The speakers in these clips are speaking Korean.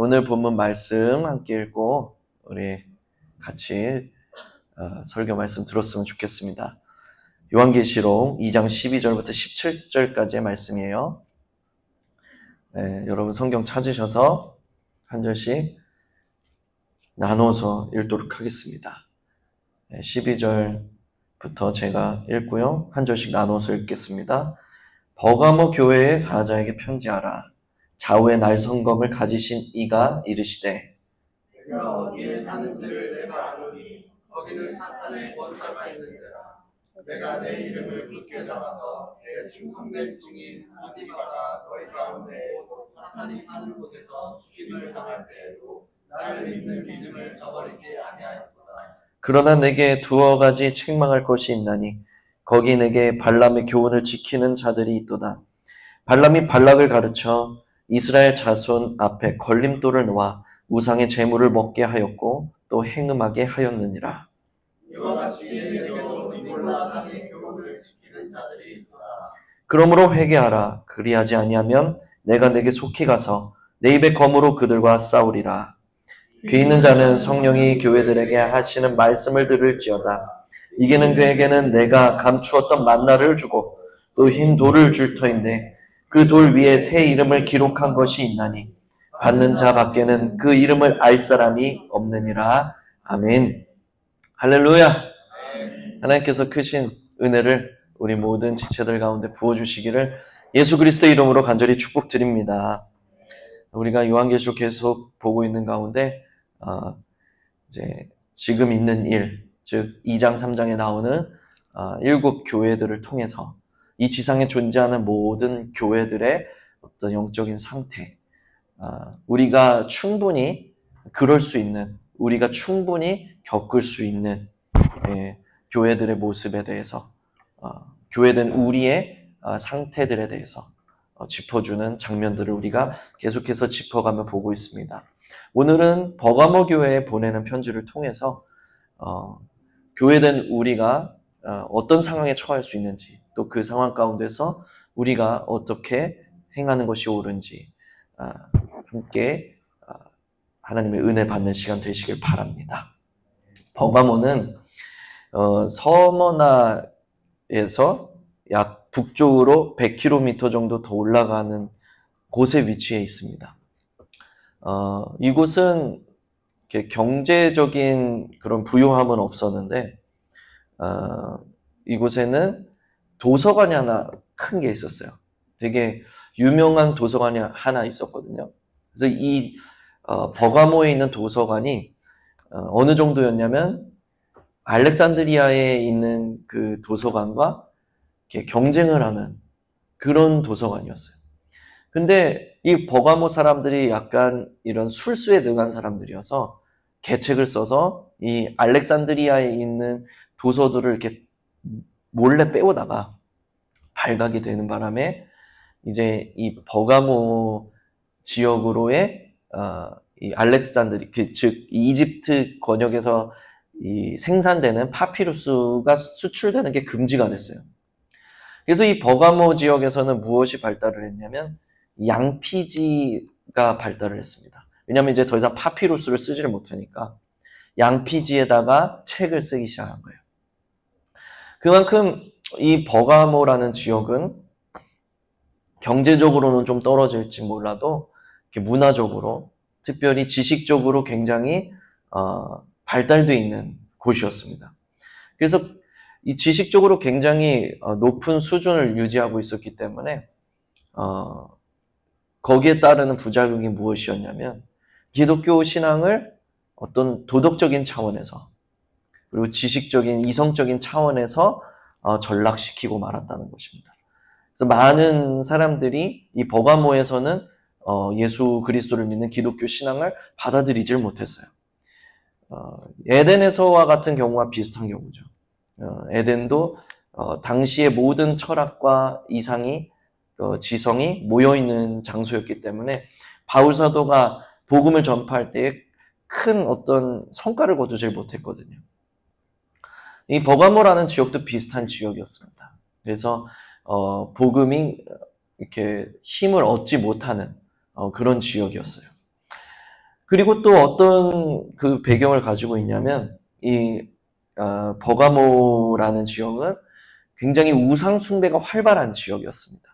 오늘 본문 말씀 함께 읽고 우리 같이 설교 말씀 들었으면 좋겠습니다. 요한계시록 2장 12절부터 17절까지의 말씀이에요. 네, 여러분 성경 찾으셔서 한 절씩 나눠서 읽도록 하겠습니다. 12절부터 제가 읽고요. 한 절씩 나눠서 읽겠습니다. 버가모 교회의 사자에게 편지하라. 좌우의 날성검을 가지신 이가 이르시되 내가 어디에 사는지를 내가 아노니 거기는 사탄의 원자가 있는 데라. 내가 내 이름을 굳게 잡아서 내 충성된 증인 아디바가 너희 가운데 사탄이 사는 곳에서 죽임을 당할 때에도 나를 믿는 믿음을 저버리지 아니하였도다. 그러나 내게 두어 가지 책망할 것이 있나니 거기 내게 발람의 교훈을 지키는 자들이 있도다. 발람이 발락을 가르쳐 이스라엘 자손 앞에 걸림돌을 놓아 우상의 제물을 먹게 하였고 또 행음하게 하였느니라. 이와 같이 내게도 니골라 남의 교훈을 지키는 자들이 있도다. 그러므로 회개하라. 그리하지 아니하면 내가 내게 속히 가서 내 입의 검으로 그들과 싸우리라. 귀 있는 자는 성령이 교회들에게 하시는 말씀을 들을지어다. 이기는 그에게는 내가 감추었던 만나를 주고 또 흰 돌을 줄 터인데 그 돌 위에 새 이름을 기록한 것이 있나니 받는 자 밖에는 그 이름을 알 사람이 없느니라. 아멘. 할렐루야. 하나님께서 크신 은혜를 우리 모든 지체들 가운데 부어주시기를 예수 그리스도의 이름으로 간절히 축복드립니다. 우리가 요한계시록 계속 보고 있는 가운데 이제 지금 있는 일, 즉 2장 3장에 나오는 7 교회들을 통해서 이 지상에 존재하는 모든 교회들의 어떤 영적인 상태, 우리가 충분히 그럴 수 있는, 우리가 충분히 겪을 수 있는 교회들의 모습에 대해서, 교회된 우리의 상태들에 대해서 짚어주는 장면들을 우리가 계속해서 짚어가며 보고 있습니다. 오늘은 버가모 교회에 보내는 편지를 통해서 교회된 우리가 어떤 상황에 처할 수 있는지, 또 그 상황 가운데서 우리가 어떻게 행하는 것이 옳은지 함께 하나님의 은혜 받는 시간 되시길 바랍니다. 버가모는 서머나에서 약 북쪽으로 100km 정도 더 올라가는 곳에 위치해 있습니다. 이곳은 경제적인 그런 부유함은 없었는데 이곳에는 도서관이 하나 큰 게 있었어요. 되게 유명한 도서관이 하나 있었거든요. 그래서 이 버가모에 있는 도서관이 어느 정도였냐면 알렉산드리아에 있는 그 도서관과 이렇게 경쟁을 하는 그런 도서관이었어요. 근데 이 버가모 사람들이 약간 이런 술수에 능한 사람들이어서 계책을 써서 이 알렉산드리아에 있는 도서들을 이렇게 몰래 빼오다가 발각이 되는 바람에 이제 이 버가모 지역으로의 이 알렉산드리, 즉 이집트 권역에서 이 생산되는 파피루스가 수출되는 게 금지가 됐어요. 그래서 이 버가모 지역에서는 무엇이 발달을 했냐면 양피지가 발달을 했습니다. 왜냐하면 이제 더 이상 파피루스를 쓰지를 못하니까 양피지에다가 책을 쓰기 시작한 거예요. 그만큼 이 버가모라는 지역은 경제적으로는 좀 떨어질지 몰라도 문화적으로, 특별히 지식적으로 굉장히 발달되어 있는 곳이었습니다. 그래서 이 지식적으로 굉장히 높은 수준을 유지하고 있었기 때문에 거기에 따르는 부작용이 무엇이었냐면 기독교 신앙을 어떤 도덕적인 차원에서 그리고 지식적인 이성적인 차원에서 전락시키고 말았다는 것입니다. 그래서 많은 사람들이 이 버가모에서는 예수 그리스도를 믿는 기독교 신앙을 받아들이질 못했어요. 에덴에서와 같은 경우와 비슷한 경우죠. 에덴도 당시의 모든 철학과 이상이 지성이 모여있는 장소였기 때문에 바울 사도가 복음을 전파할 때에 큰 어떤 성과를 거두질 못했거든요. 이 버가모라는 지역도 비슷한 지역이었습니다. 그래서 복음이 이렇게 힘을 얻지 못하는 그런 지역이었어요. 그리고 또 어떤 그 배경을 가지고 있냐면 이 버가모라는 지역은 굉장히 우상 숭배가 활발한 지역이었습니다.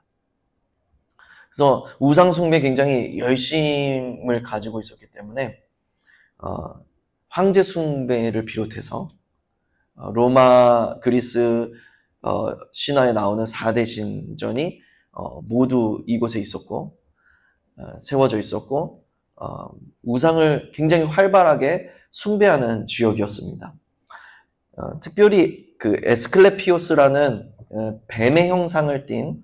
그래서 우상 숭배에 굉장히 열심을 가지고 있었기 때문에 황제 숭배를 비롯해서 로마, 그리스 신화에 나오는 4대 신전이 모두 이곳에 있었고 세워져 있었고 우상을 굉장히 활발하게 숭배하는 지역이었습니다. 특별히 그 에스클레피오스라는 뱀의 형상을 띤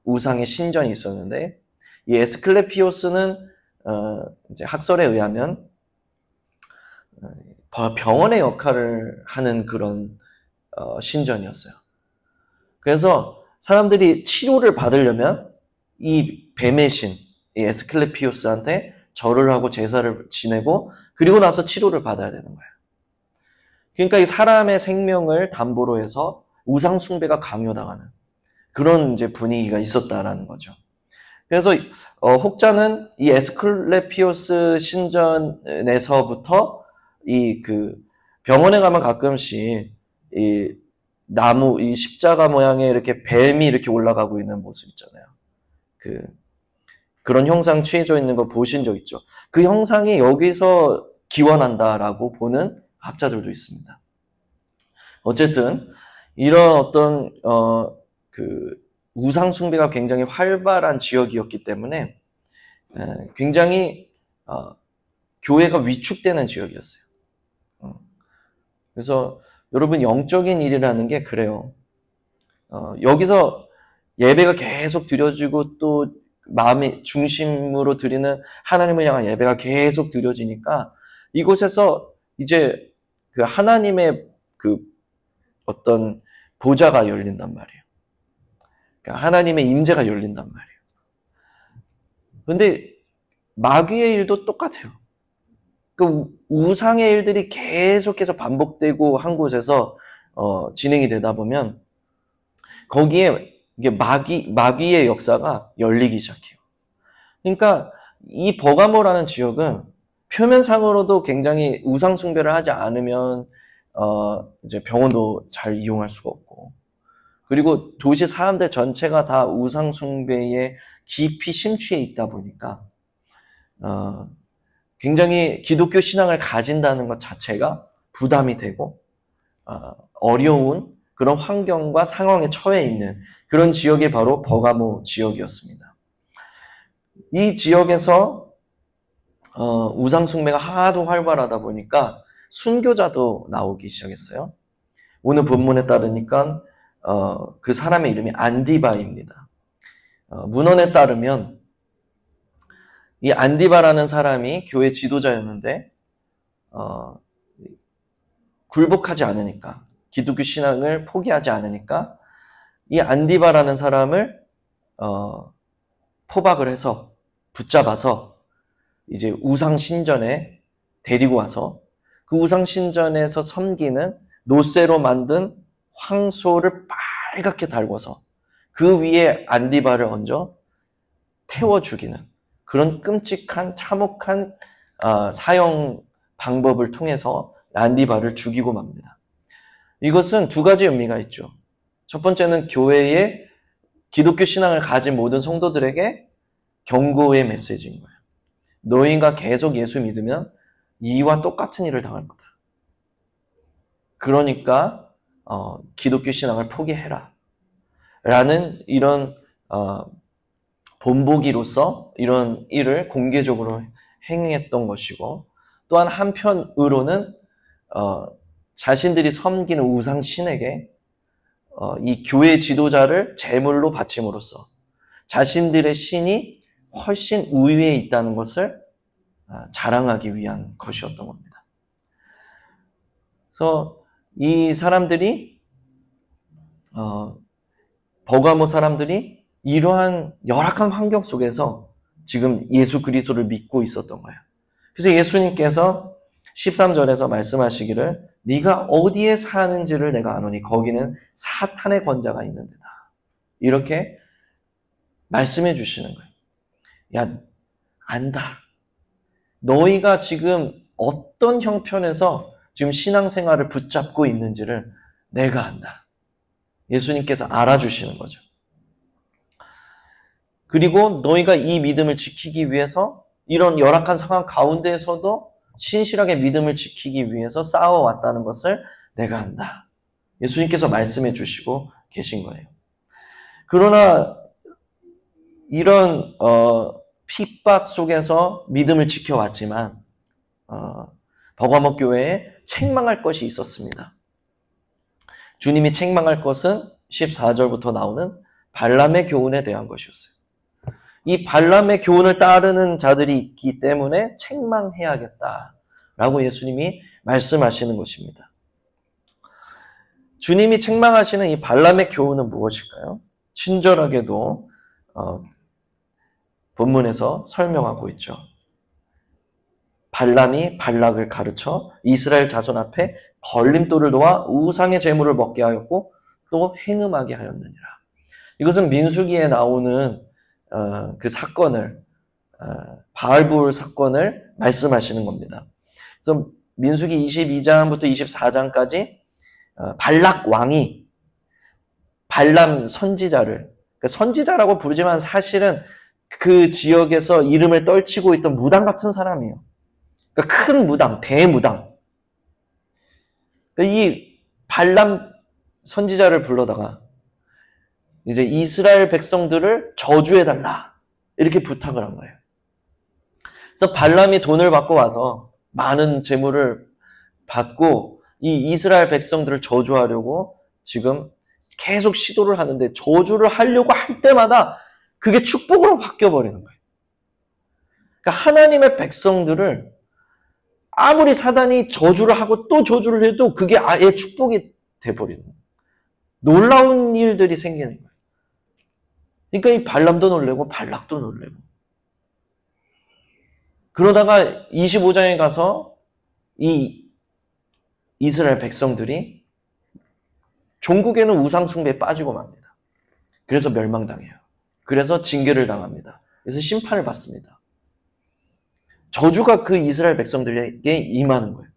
우상의 신전이 있었는데 이 에스클레피오스는 이제 학설에 의하면 병원의 역할을 하는 그런 신전이었어요. 그래서 사람들이 치료를 받으려면 이 뱀의 신, 이 에스클레피오스한테 절을 하고 제사를 지내고 그리고 나서 치료를 받아야 되는 거예요. 그러니까 이 사람의 생명을 담보로 해서 우상 숭배가 강요당하는 그런 이제 분위기가 있었다라는 거죠. 그래서 혹자는 이 에스클레피오스 신전에서부터 이 그 병원에 가면 가끔씩 이 나무, 이 십자가 모양의 이렇게 뱀이 이렇게 올라가고 있는 모습 있잖아요. 그런 형상 취해져 있는 거 보신 적 있죠? 그 형상이 여기서 기원한다라고 보는 학자들도 있습니다. 어쨌든 이런 어떤 그 우상 숭배가 굉장히 활발한 지역이었기 때문에 굉장히 교회가 위축되는 지역이었어요. 그래서 여러분 영적인 일이라는 게 그래요. 여기서 예배가 계속 드려지고 또 마음의 중심으로 드리는 하나님을 향한 예배가 계속 드려지니까 이곳에서 이제 그 하나님의 그 어떤 보좌가 열린단 말이에요. 그러니까 하나님의 임재가 열린단 말이에요. 그런데 마귀의 일도 똑같아요. 그 우상의 일들이 계속해서 반복되고 한 곳에서 진행이 되다 보면 거기에 이게 마귀의 역사가 열리기 시작해요. 그러니까 이 버가모라는 지역은 표면상으로도 굉장히 우상 숭배를 하지 않으면 이제 병원도 잘 이용할 수가 없고 그리고 도시 사람들 전체가 다 우상 숭배에 깊이 심취해 있다 보니까 굉장히 기독교 신앙을 가진다는 것 자체가 부담이 되고 어려운 그런 환경과 상황에 처해 있는 그런 지역이 바로 버가모 지역이었습니다. 이 지역에서 우상 숭배가 하도 활발하다 보니까 순교자도 나오기 시작했어요. 오늘 본문에 따르니까 그 사람의 이름이 안디바입니다. 문헌에 따르면 이 안디바라는 사람이 교회 지도자였는데 굴복하지 않으니까 기독교 신앙을 포기하지 않으니까 이 안디바라는 사람을 포박을 해서 붙잡아서 이제 우상 신전에 데리고 와서 그 우상 신전에서 섬기는 노쇠로 만든 황소를 빨갛게 달궈서 그 위에 안디바를 얹어 태워 죽이는 그런 끔찍한 참혹한 사형 방법을 통해서 안디바를 죽이고 맙니다. 이것은 두 가지 의미가 있죠. 첫 번째는 교회에 기독교 신앙을 가진 모든 성도들에게 경고의 메시지인 거예요. 너희가 계속 예수 믿으면 이와 똑같은 일을 당할 거다. 그러니까 기독교 신앙을 포기해라. 라는 이런 본보기로서 이런 일을 공개적으로 행했던 것이고 또한 한편으로는 자신들이 섬기는 우상 신에게 이 교회 지도자를 제물로 바침으로써 자신들의 신이 훨씬 우위에 있다는 것을 자랑하기 위한 것이었던 겁니다. 그래서 이 사람들이 버가모 사람들이 이러한 열악한 환경 속에서 지금 예수 그리스도를 믿고 있었던 거예요. 그래서 예수님께서 13절에서 말씀하시기를 네가 어디에 사는지를 내가 아노니 거기는 사탄의 권자가 있는 데다. 이렇게 말씀해 주시는 거예요. 야, 안다. 너희가 지금 어떤 형편에서 지금 신앙생활을 붙잡고 있는지를 내가 안다. 예수님께서 알아주시는 거죠. 그리고 너희가 이 믿음을 지키기 위해서 이런 열악한 상황 가운데에서도 신실하게 믿음을 지키기 위해서 싸워왔다는 것을 내가 안다. 예수님께서 말씀해 주시고 계신 거예요. 그러나 이런 핍박 속에서 믿음을 지켜왔지만 버가모 교회에 책망할 것이 있었습니다. 주님이 책망할 것은 14절부터 나오는 발람의 교훈에 대한 것이었어요. 이 발람의 교훈을 따르는 자들이 있기 때문에 책망해야겠다라고 예수님이 말씀하시는 것입니다. 주님이 책망하시는 이 발람의 교훈은 무엇일까요? 친절하게도 본문에서 설명하고 있죠. 발람이 발락을 가르쳐 이스라엘 자손 앞에 걸림돌을 놓아 우상의 제물을 먹게 하였고 또 행음하게 하였느니라. 이것은 민수기에 나오는 그 사건을 바알부올 사건을 말씀하시는 겁니다. 그래서 민수기 22장부터 24장까지 발락 왕이 발람 선지자를, 그러니까 선지자라고 부르지만 사실은 그 지역에서 이름을 떨치고 있던 무당 같은 사람이에요. 그러니까 큰 무당, 대무당. 이 발람 선지자를 불러다가 이제 이스라엘 백성들을 저주해달라 이렇게 부탁을 한 거예요. 그래서 발람이 돈을 받고 와서 많은 재물을 받고 이 이스라엘 백성들을 저주하려고 지금 계속 시도를 하는데 저주를 하려고 할 때마다 그게 축복으로 바뀌어버리는 거예요. 그러니까 하나님의 백성들을 아무리 사단이 저주를 하고 또 저주를 해도 그게 아예 축복이 돼버리는 거예요. 놀라운 일들이 생기는 거예요. 그러니까 이 발람도 놀래고 발락도 놀래고. 그러다가 25장에 가서 이 이스라엘 백성들이 종국에는 우상 숭배에 빠지고 맙니다. 그래서 멸망당해요. 그래서 징계를 당합니다. 그래서 심판을 받습니다. 저주가 그 이스라엘 백성들에게 임하는 거예요.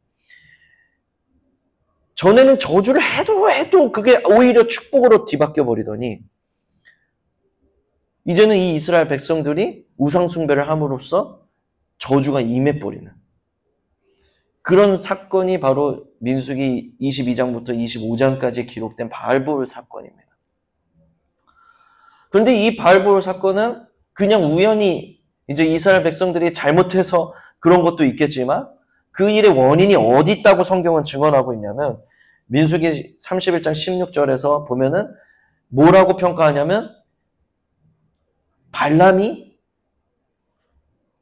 전에는 저주를 해도 그게 오히려 축복으로 뒤바뀌어 버리더니 이제는 이 이스라엘 백성들이 우상 숭배를 함으로써 저주가 임해버리는 그런 사건이 바로 민수기 22장부터 25장까지 기록된 바알부올 사건입니다. 그런데 이 바알부올 사건은 그냥 우연히 이제 이스라엘 백성들이 잘못해서 그런 것도 있겠지만 그 일의 원인이 어디 있다고 성경은 증언하고 있냐면 민수기 31장 16절에서 보면은 뭐라고 평가하냐면 발람이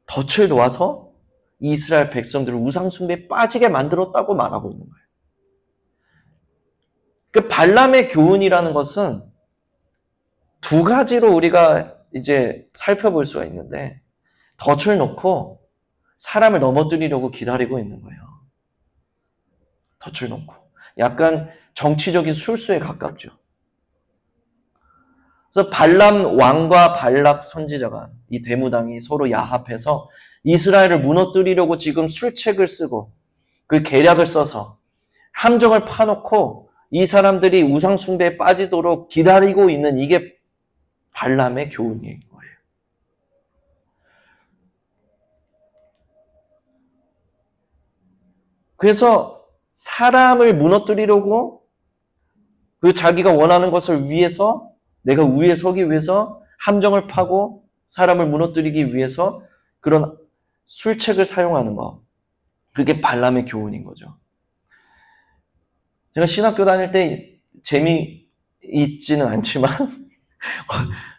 덫을 놓아서 이스라엘 백성들을 우상 숭배에 빠지게 만들었다고 말하고 있는 거예요. 그 발람의 교훈이라는 것은 두 가지로 우리가 이제 살펴볼 수가 있는데 덫을 놓고 사람을 넘어뜨리려고 기다리고 있는 거예요. 덫을 놓고. 약간 정치적인 술수에 가깝죠. 그래서 발람 왕과 발락 선지자가 이 대무당이 서로 야합해서 이스라엘을 무너뜨리려고 지금 술책을 쓰고 그 계략을 써서 함정을 파놓고 이 사람들이 우상 숭배에 빠지도록 기다리고 있는 이게 발람의 교훈인 거예요. 그래서 사람을 무너뜨리려고 그 자기가 원하는 것을 위해서 내가 위에 서기 위해서 함정을 파고 사람을 무너뜨리기 위해서 그런 술책을 사용하는 것. 그게 발람의 교훈인 거죠. 제가 신학교 다닐 때 재미있지는 않지만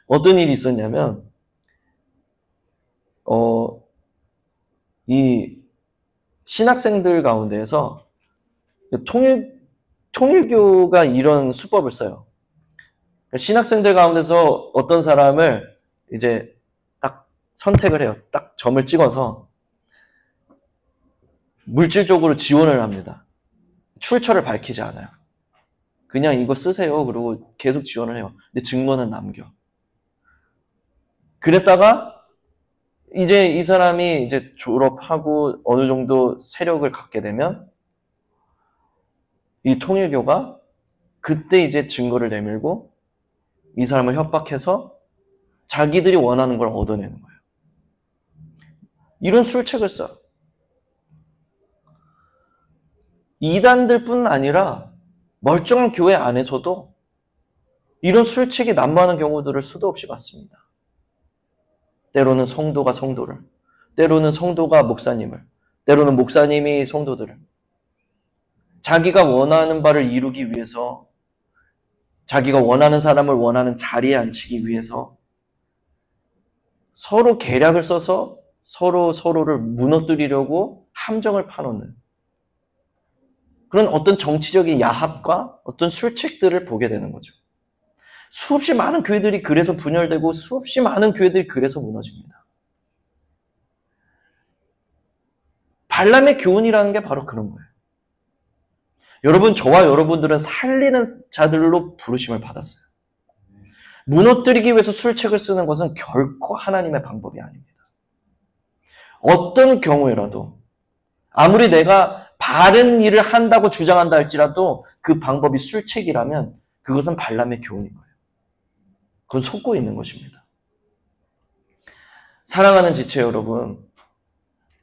어떤 일이 있었냐면 이 신학생들 가운데에서 통일교가 이런 수법을 써요. 신학생들 가운데서 어떤 사람을 이제 딱 선택을 해요. 딱 점을 찍어서 물질적으로 지원을 합니다. 출처를 밝히지 않아요. 그냥 이거 쓰세요. 그리고 계속 지원을 해요. 근데 증거는 남겨. 그랬다가 이제 이 사람이 이제 졸업하고 어느 정도 세력을 갖게 되면 이 통일교가 그때 이제 증거를 내밀고 이 사람을 협박해서 자기들이 원하는 걸 얻어내는 거예요. 이런 술책을 써요. 이단들뿐 아니라 멀쩡한 교회 안에서도 이런 술책이 난무하는 경우들을 수도 없이 봤습니다. 때로는 성도가 성도를, 때로는 성도가 목사님을, 때로는 목사님이 성도들을 자기가 원하는 바를 이루기 위해서 자기가 원하는 사람을 원하는 자리에 앉히기 위해서 서로 계략을 써서 서로를 무너뜨리려고 함정을 파놓는 그런 어떤 정치적인 야합과 어떤 술책들을 보게 되는 거죠. 수없이 많은 교회들이 그래서 분열되고 수없이 많은 교회들이 그래서 무너집니다. 발람의 교훈이라는 게 바로 그런 거예요. 여러분, 저와 여러분들은 살리는 자들로 부르심을 받았어요. 무너뜨리기 위해서 술책을 쓰는 것은 결코 하나님의 방법이 아닙니다. 어떤 경우에라도 아무리 내가 바른 일을 한다고 주장한다 할지라도 그 방법이 술책이라면 그것은 발람의 교훈인 거예요. 그건 속고 있는 것입니다. 사랑하는 지체 여러분,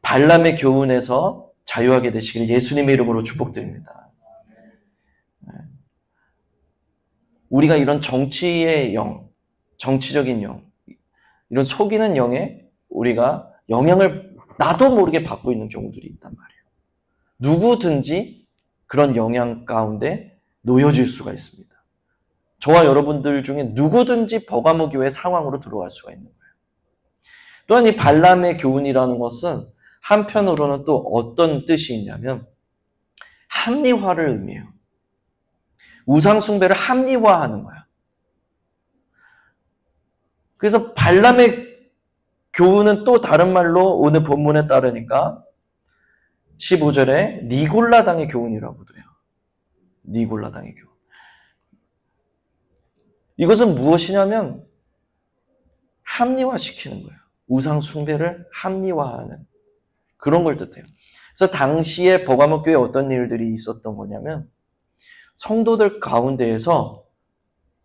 발람의 교훈에서 자유하게 되시길 예수님의 이름으로 축복드립니다. 우리가 이런 정치의 영, 정치적인 영, 이런 속이는 영에 우리가 영향을 나도 모르게 받고 있는 경우들이 있단 말이에요. 누구든지 그런 영향 가운데 놓여질 수가 있습니다. 저와 여러분들 중에 누구든지 버가모교회 상황으로 들어갈 수가 있는 거예요. 또한 이 발람의 교훈이라는 것은 한편으로는 또 어떤 뜻이 있냐면 합리화를 의미해요. 우상 숭배를 합리화하는 거야. 그래서 발람의 교훈은 또 다른 말로 오늘 본문에 따르니까 15절에 니골라당의 교훈이라고도 해요. 니골라당의 교훈. 이것은 무엇이냐면 합리화시키는 거예요. 우상 숭배를 합리화하는 그런 걸 뜻해요. 그래서 당시에 버가모 교회에 어떤 일들이 있었던 거냐면 성도들 가운데에서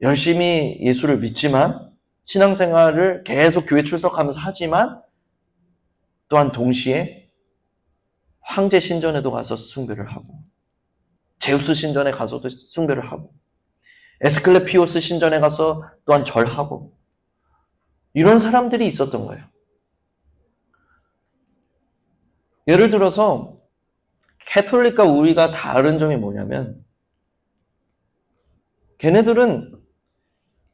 열심히 예수를 믿지만 신앙생활을 계속 교회 출석하면서 하지만 또한 동시에 황제 신전에도 가서 숭배를 하고 제우스 신전에 가서도 숭배를 하고 에스클레피오스 신전에 가서 또한 절하고 이런 사람들이 있었던 거예요. 예를 들어서 캐톨릭과 우리가 다른 점이 뭐냐면 걔네들은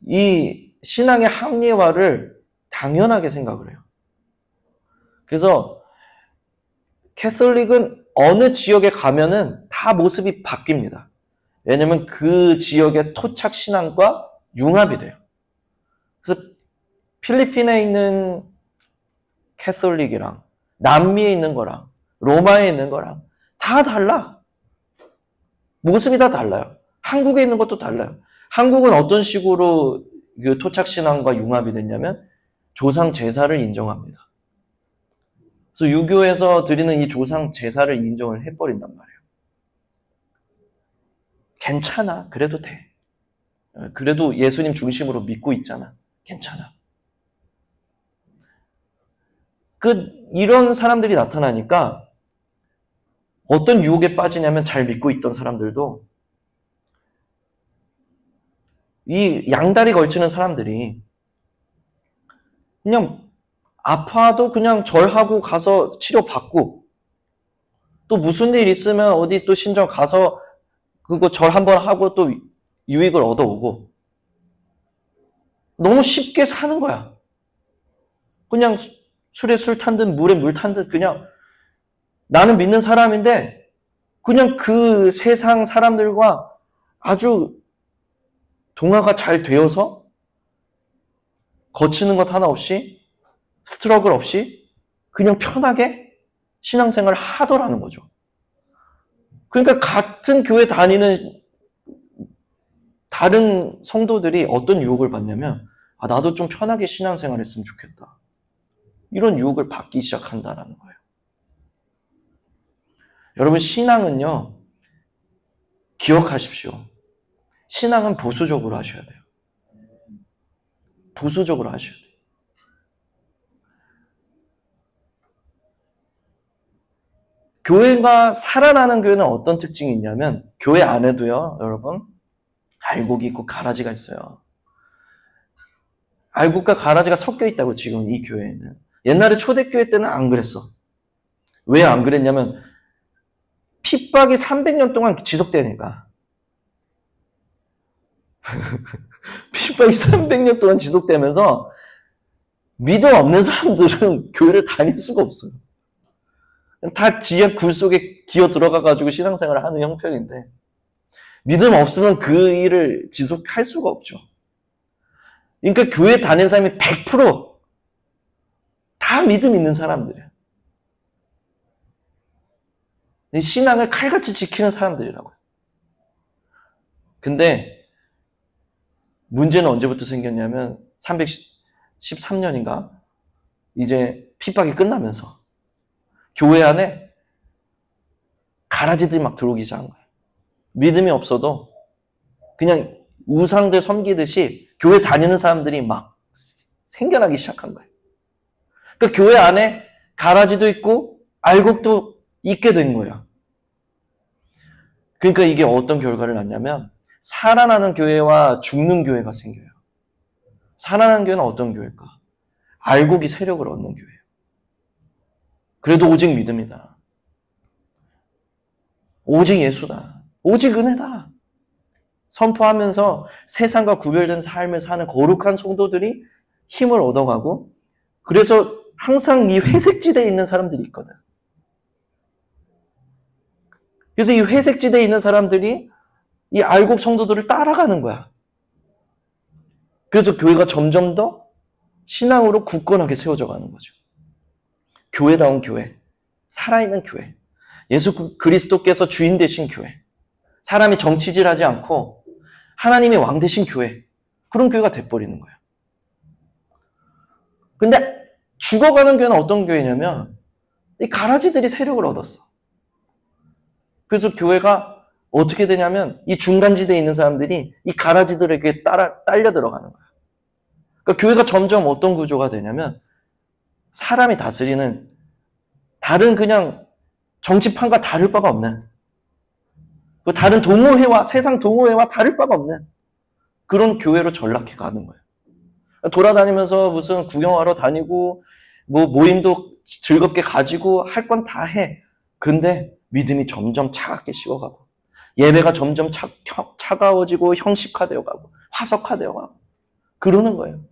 이 신앙의 합리화를 당연하게 생각을 해요. 그래서 캐톨릭은 어느 지역에 가면은 다 모습이 바뀝니다. 왜냐면 그 지역의 토착 신앙과 융합이 돼요. 그래서 필리핀에 있는 캐톨릭이랑 남미에 있는 거랑 로마에 있는 거랑 다 달라. 모습이 다 달라요. 한국에 있는 것도 달라요. 한국은 어떤 식으로 그 토착 신앙과 융합이 됐냐면 조상 제사를 인정합니다. 그래서 유교에서 드리는 이 조상 제사를 인정을 해버린단 말이에요. 괜찮아. 그래도 돼. 그래도 예수님 중심으로 믿고 있잖아. 괜찮아. 이런 사람들이 나타나니까 어떤 유혹에 빠지냐면 잘 믿고 있던 사람들도 이 양다리 걸치는 사람들이 그냥 아파도 그냥 절하고 가서 치료받고 또 무슨 일 있으면 어디 또 신전 가서 그거 절 한번 하고 또 유익을 얻어오고 너무 쉽게 사는 거야. 그냥 술에 술 탄 듯 물에 물 탄 듯 그냥 나는 믿는 사람인데 그냥 그 세상 사람들과 아주 동화가 잘 되어서 거치는 것 하나 없이 스트러글 없이 그냥 편하게 신앙생활을 하더라는 거죠. 그러니까 같은 교회 다니는 다른 성도들이 어떤 유혹을 받냐면 나도 좀 편하게 신앙생활 했으면 좋겠다. 이런 유혹을 받기 시작한다라는 거예요. 여러분, 신앙은요, 기억하십시오. 신앙은 보수적으로 하셔야 돼요. 보수적으로 하셔야 돼요. 교회가 살아나는 교회는 어떤 특징이 있냐면, 교회 안에도요, 여러분, 알곡이 있고 가라지가 있어요. 알곡과 가라지가 섞여 있다고, 지금 이 교회에는. 옛날에 초대교회 때는 안 그랬어. 왜 안 그랬냐면, 핍박이 300년 동안 지속되니까. 핍박이 300년 동안 지속되면서 믿음 없는 사람들은 교회를 다닐 수가 없어요. 다 지하 굴 속에 기어 들어가가지고 신앙생활을 하는 형편인데, 믿음 없으면 그 일을 지속할 수가 없죠. 그러니까 교회 다니는 사람이 100%다 믿음 있는 사람들이에요. 신앙을 칼같이 지키는 사람들이라고요. 근데 문제는 언제부터 생겼냐면 313년인가 이제 핍박이 끝나면서 교회 안에 가라지들이 막 들어오기 시작한 거예요. 믿음이 없어도 그냥 우상들 섬기듯이 교회 다니는 사람들이 막 생겨나기 시작한 거예요. 그러니까 교회 안에 가라지도 있고 알곡도 있게 된 거예요. 그러니까 이게 어떤 결과를 낳냐면 살아나는 교회와 죽는 교회가 생겨요. 살아나는 교회는 어떤 교회일까? 알곡이 세력을 얻는 교회예요. 그래도 오직 믿음이다. 오직 예수다. 오직 은혜다. 선포하면서 세상과 구별된 삶을 사는 거룩한 성도들이 힘을 얻어가고, 그래서 항상 이 회색지대에 있는 사람들이 있거든. 그래서 이 회색지대에 있는 사람들이 이 알곡 성도들을 따라가는 거야. 그래서 교회가 점점 더 신앙으로 굳건하게 세워져 가는 거죠. 교회다운 교회, 살아있는 교회, 예수 그리스도께서 주인 되신 교회, 사람이 정치질하지 않고 하나님이 왕 되신 교회, 그런 교회가 돼버리는 거예요. 근데 죽어가는 교회는 어떤 교회냐면 이 가라지들이 세력을 얻었어. 그래서 교회가 어떻게 되냐면 이 중간지대에 있는 사람들이 이 가라지들에게 딸려 들어가는 거야. 그러니까 교회가 점점 어떤 구조가 되냐면 사람이 다스리는 다른 그냥 정치판과 다를 바가 없는, 다른 동호회와 세상 동호회와 다를 바가 없는 그런 교회로 전락해 가는 거예요. 돌아다니면서 무슨 구경하러 다니고 뭐 모임도 즐겁게 가지고 할 건 다 해. 근데 믿음이 점점 차갑게 식어가고 예배가 점점 차가워지고 형식화되어 가고 화석화되어 가고 그러는 거예요.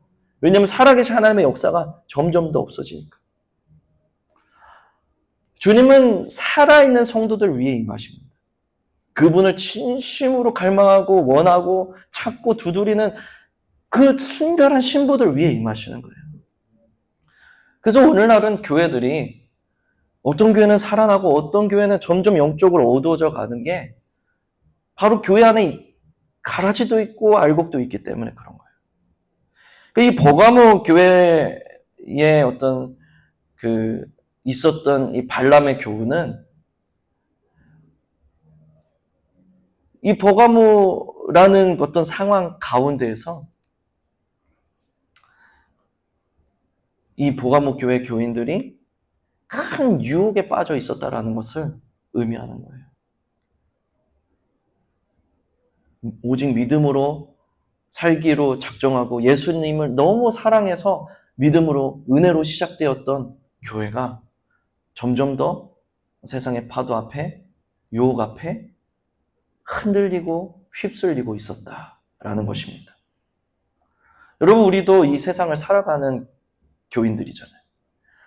왜냐하면 살아계신 하나님의 역사가 점점 더 없어지니까. 주님은 살아있는 성도들 위에 임하십니다. 그분을 진심으로 갈망하고 원하고 찾고 두드리는 그 순결한 신부들 위에 임하시는 거예요. 그래서 오늘날은 교회들이 어떤 교회는 살아나고 어떤 교회는 점점 영적으로 어두워져 가는 게 바로 교회 안에 가라지도 있고 알곡도 있기 때문에 그런 거예요. 이 버가모 교회에 어떤 있었던 이 발람의 교훈은 이 버가모라는 어떤 상황 가운데에서 이 버가모 교회 교인들이 큰 유혹에 빠져 있었다라는 것을 의미하는 거예요. 오직 믿음으로 살기로 작정하고 예수님을 너무 사랑해서 믿음으로 은혜로 시작되었던 교회가 점점 더 세상의 파도 앞에 유혹 앞에 흔들리고 휩쓸리고 있었다라는 것입니다. 여러분, 우리도 이 세상을 살아가는 교인들이잖아요.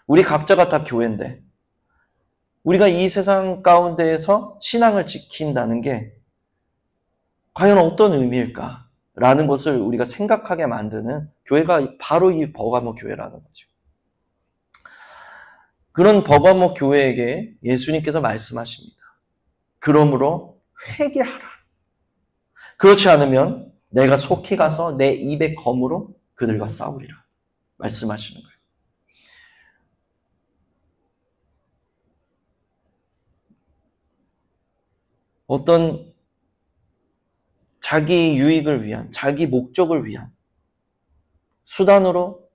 우리 각자가 다 교회인데 우리가 이 세상 가운데에서 신앙을 지킨다는 게 과연 어떤 의미일까라는 것을 우리가 생각하게 만드는 교회가 바로 이 버가모 교회라는 거죠. 그런 버가모 교회에게 예수님께서 말씀하십니다. 그러므로 회개하라. 그렇지 않으면 내가 속히 가서 내 입의 검으로 그들과 싸우리라. 말씀하시는 거예요. 어떤 자기 유익을 위한, 자기 목적을 위한 수단으로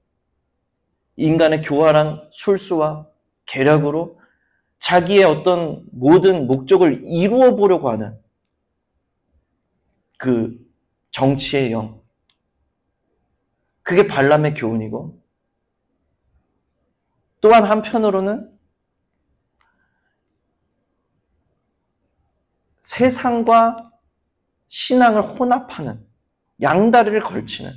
인간의 교활한 술수와 계략으로 자기의 어떤 모든 목적을 이루어 보려고 하는 그 정치의 영. 그게 발람의 교훈이고, 또한 한편으로는 세상과 신앙을 혼합하는, 양다리를 걸치는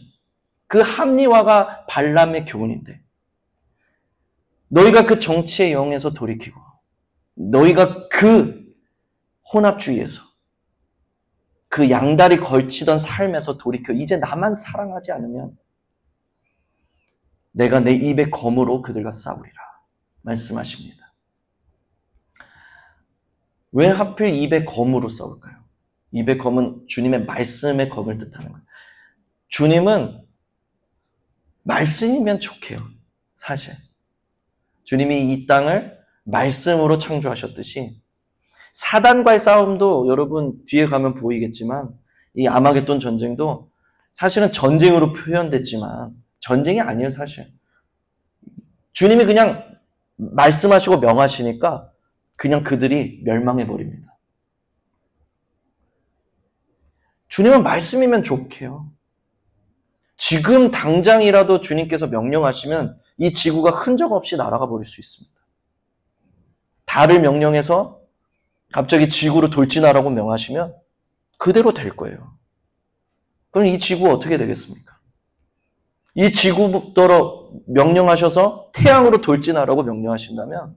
그 합리화가 발람의 교훈인데, 너희가 그 정치의 영에서 돌이키고 너희가 그 혼합주의에서 그 양다리 걸치던 삶에서 돌이켜 이제 나만 사랑하지 않으면 내가 내 입의 검으로 그들과 싸우리라 말씀하십니다. 왜 하필 입의 검으로 싸울까요? 입의 검은 주님의 말씀의 검을 뜻하는 거예요. 주님은 말씀이면 족해요. 사실 주님이 이 땅을 말씀으로 창조하셨듯이 사단과의 싸움도 여러분 뒤에 가면 보이겠지만 이 아마겟돈 전쟁도 사실은 전쟁으로 표현됐지만 전쟁이 아니에요. 사실 주님이 그냥 말씀하시고 명하시니까 그냥 그들이 멸망해버립니다. 주님은 말씀이면 좋게요. 지금 당장이라도 주님께서 명령하시면 이 지구가 흔적 없이 날아가 버릴 수 있습니다. 달을 명령해서 갑자기 지구로 돌진하라고 명하시면 그대로 될 거예요. 그럼 이 지구 어떻게 되겠습니까? 이 지구부터 명령하셔서 태양으로 돌진하라고 명령하신다면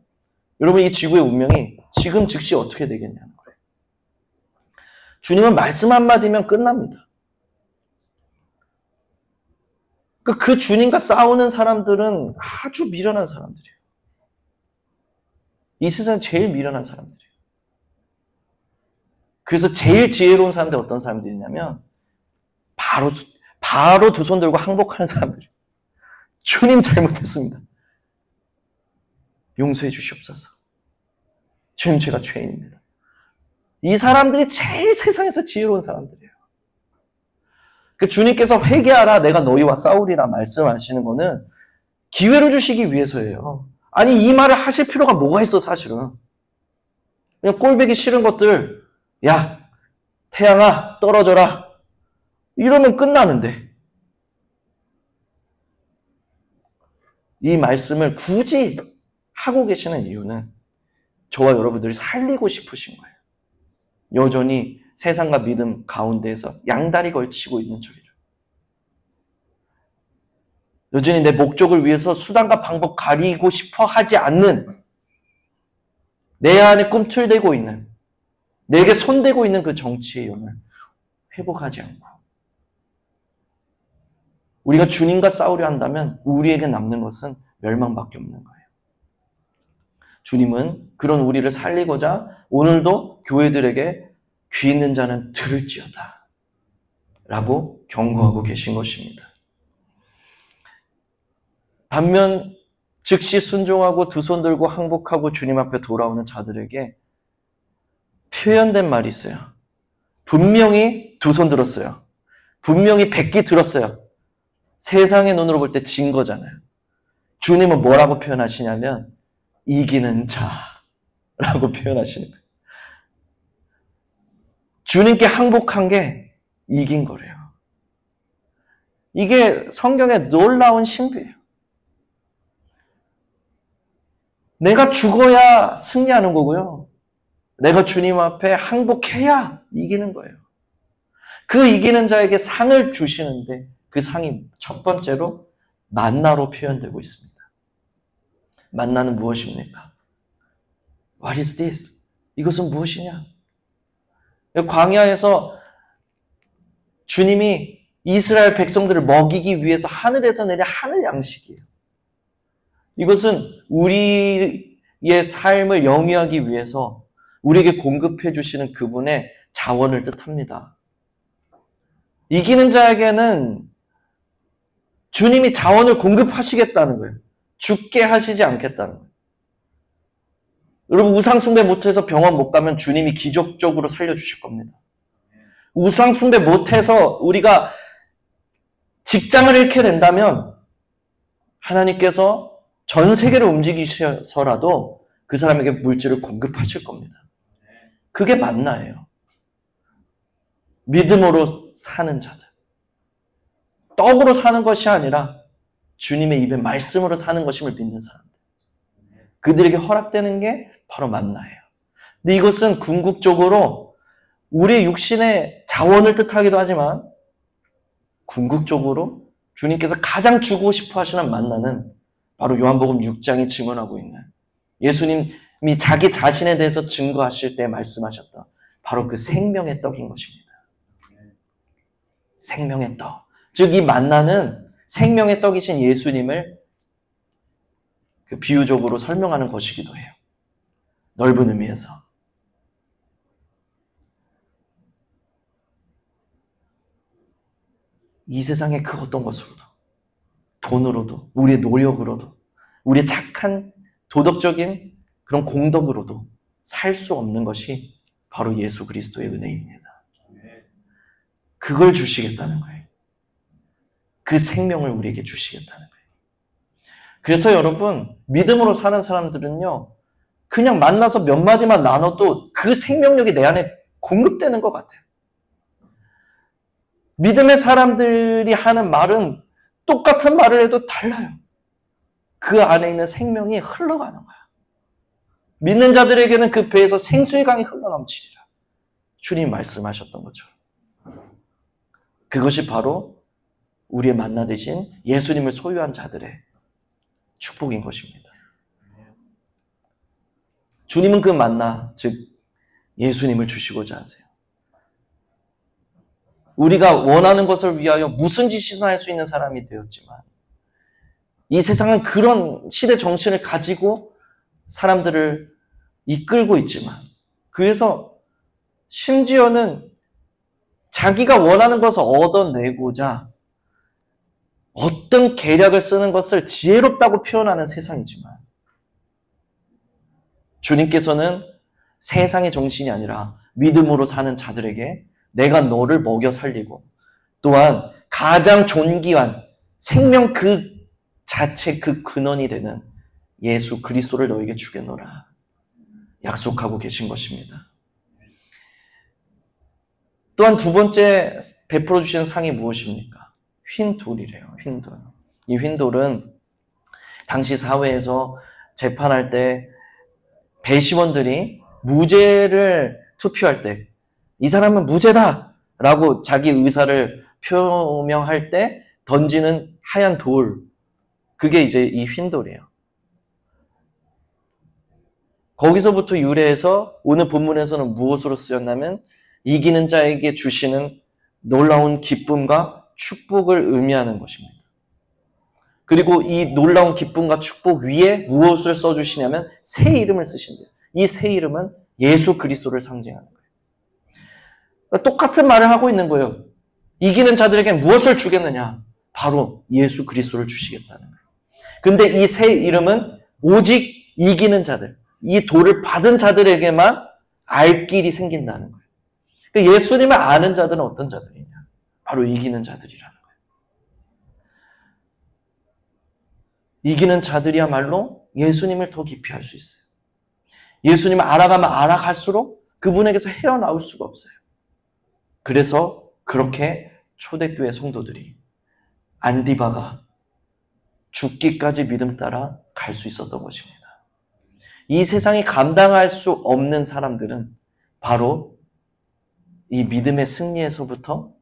여러분 이 지구의 운명이 지금 즉시 어떻게 되겠냐는 거예요. 주님은 말씀 한마디면 끝납니다. 그 주님과 싸우는 사람들은 아주 미련한 사람들이에요. 이 세상에 제일 미련한 사람들이에요. 그래서 제일 지혜로운 사람들이 어떤 사람들이냐면 바로 두 손 들고 항복하는 사람들이에요. 주님 잘못했습니다. 용서해 주시옵소서. 주님 제가 죄인입니다. 이 사람들이 제일 세상에서 지혜로운 사람들이에요. 그 주님께서 회개하라 내가 너희와 싸우리라 말씀하시는 거는 기회를 주시기 위해서예요. 아니 이 말을 하실 필요가 뭐가 있어 사실은. 그냥 꼴보기 싫은 것들 야 태양아 떨어져라 이러면 끝나는데 이 말씀을 굳이 하고 계시는 이유는 저와 여러분들이 살리고 싶으신 거예요. 여전히 세상과 믿음 가운데에서 양다리 걸치고 있는 저희를. 여전히 내 목적을 위해서 수단과 방법 가리고 싶어 하지 않는 내 안에 꿈틀대고 있는 내게 손대고 있는 그 정치의 영을 회복하지 않고 우리가 주님과 싸우려 한다면 우리에게 남는 것은 멸망밖에 없는 거예요. 주님은 그런 우리를 살리고자 오늘도 교회들에게 귀 있는 자는 들을지어다 라고 경고하고 계신 것입니다. 반면 즉시 순종하고 두 손 들고 항복하고 주님 앞에 돌아오는 자들에게 표현된 말이 있어요. 분명히 두 손 들었어요. 분명히 백기 들었어요. 세상의 눈으로 볼 때 진 거잖아요. 주님은 뭐라고 표현하시냐면 이기는 자라고 표현하시는 거예요. 주님께 항복한 게 이긴 거래요. 이게 성경의 놀라운 신비예요. 내가 죽어야 승리하는 거고요. 내가 주님 앞에 항복해야 이기는 거예요. 그 이기는 자에게 상을 주시는데 그 상이 첫 번째로 만나로 표현되고 있습니다. 만나는 무엇입니까? What is this? 이것은 무엇이냐? 광야에서 주님이 이스라엘 백성들을 먹이기 위해서 하늘에서 내린 하늘 양식이에요. 이것은 우리의 삶을 영위하기 위해서 우리에게 공급해 주시는 그분의 자원을 뜻합니다. 이기는 자에게는 주님이 자원을 공급하시겠다는 거예요. 죽게 하시지 않겠다는 거예요. 여러분 우상숭배 못해서 병원 못 가면 주님이 기적적으로 살려주실 겁니다. 우상숭배 못해서 우리가 직장을 잃게 된다면 하나님께서 전 세계를 움직이셔서라도 그 사람에게 물질을 공급하실 겁니다. 그게 만나예요. 믿음으로 사는 자들. 떡으로 사는 것이 아니라 주님의 입에 말씀으로 사는 것임을 믿는 사람들. 그들에게 허락되는 게 바로 만나예요. 근데 이것은 궁극적으로 우리 육신의 자원을 뜻하기도 하지만 궁극적으로 주님께서 가장 주고 싶어 하시는 만나는 바로 요한복음 6장이 증언하고 있는 예수님이 자기 자신에 대해서 증거하실 때 말씀하셨던 바로 그 생명의 떡인 것입니다. 생명의 떡. 즉 이 만나는 생명의 떡이신 예수님을 비유적으로 설명하는 것이기도 해요. 넓은 의미에서. 이 세상의 그 어떤 것으로도, 돈으로도, 우리의 노력으로도, 우리의 착한 도덕적인 그런 공덕으로도 살 수 없는 것이 바로 예수 그리스도의 은혜입니다. 그걸 주시겠다는 거예요. 그 생명을 우리에게 주시겠다는 거예요. 그래서 여러분, 믿음으로 사는 사람들은요, 그냥 만나서 몇 마디만 나눠도 그 생명력이 내 안에 공급되는 것 같아요. 믿음의 사람들이 하는 말은 똑같은 말을 해도 달라요. 그 안에 있는 생명이 흘러가는 거야. 믿는 자들에게는 그 배에서 생수의 강이 흘러넘치리라. 주님 말씀하셨던 것처럼. 그것이 바로 우리의 만나 되신 예수님을 소유한 자들의 축복인 것입니다. 주님은 그 만나, 즉 예수님을 주시고자 하세요. 우리가 원하는 것을 위하여 무슨 짓이나 할 수 있는 사람이 되었지만 이 세상은 그런 시대 정신을 가지고 사람들을 이끌고 있지만 그래서 심지어는 자기가 원하는 것을 얻어내고자 어떤 계략을 쓰는 것을 지혜롭다고 표현하는 세상이지만 주님께서는 세상의 정신이 아니라 믿음으로 사는 자들에게 내가 너를 먹여 살리고 또한 가장 존귀한 생명 그 자체 그 근원이 되는 예수 그리스도를 너에게 주겠노라 약속하고 계신 것입니다. 또한 두 번째 베풀어 주시는 상이 무엇입니까? 휜돌이래요. 휜돌. 이 휜돌은 당시 사회에서 재판할 때 배심원들이 무죄를 투표할 때 이 사람은 무죄다! 라고 자기 의사를 표명할 때 던지는 하얀 돌. 그게 이제 이 휜돌이에요. 거기서부터 유래해서 오늘 본문에서는 무엇으로 쓰였냐면 이기는 자에게 주시는 놀라운 기쁨과 축복을 의미하는 것입니다. 그리고 이 놀라운 기쁨과 축복 위에 무엇을 써주시냐면 새 이름을 쓰신대요. 이 새 이름은 예수 그리스도를 상징하는 거예요. 똑같은 말을 하고 있는 거예요. 이기는 자들에게 무엇을 주겠느냐? 바로 예수 그리스도를 주시겠다는 거예요. 근데 이 새 이름은 오직 이기는 자들, 이 도를 받은 자들에게만 알 길이 생긴다는 거예요. 그러니까 예수님을 아는 자들은 어떤 자들이냐? 바로 이기는 자들이라는 거예요. 이기는 자들이야말로 예수님을 더 깊이 알 수 있어요. 예수님을 알아가면 알아갈수록 그분에게서 헤어나올 수가 없어요. 그래서 그렇게 초대교회 성도들이 안디바가 죽기까지 믿음 따라 갈 수 있었던 것입니다. 이 세상이 감당할 수 없는 사람들은 바로 이 믿음의 승리에서부터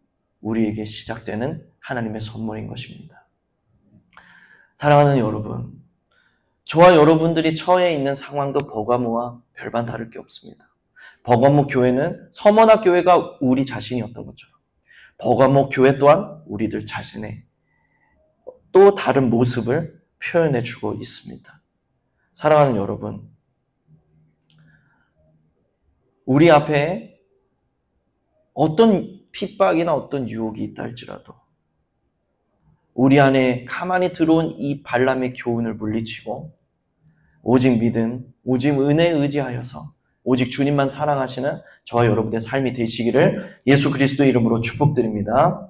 우리에게 시작되는 하나님의 선물인 것입니다. 사랑하는 여러분, 저와 여러분들이 처해 있는 상황도 버가모와 별반 다를 게 없습니다. 버가모 교회는 서머나 교회가 우리 자신이었던 것처럼 버가모 교회 또한 우리들 자신의 또 다른 모습을 표현해주고 있습니다. 사랑하는 여러분, 우리 앞에 어떤 핍박이나 어떤 유혹이 있다 할지라도 우리 안에 가만히 들어온 이 발람의 교훈을 물리치고 오직 믿음, 오직 은혜에 의지하여서 오직 주님만 사랑하시는 저와 여러분의 삶이 되시기를 예수 그리스도의 이름으로 축복드립니다.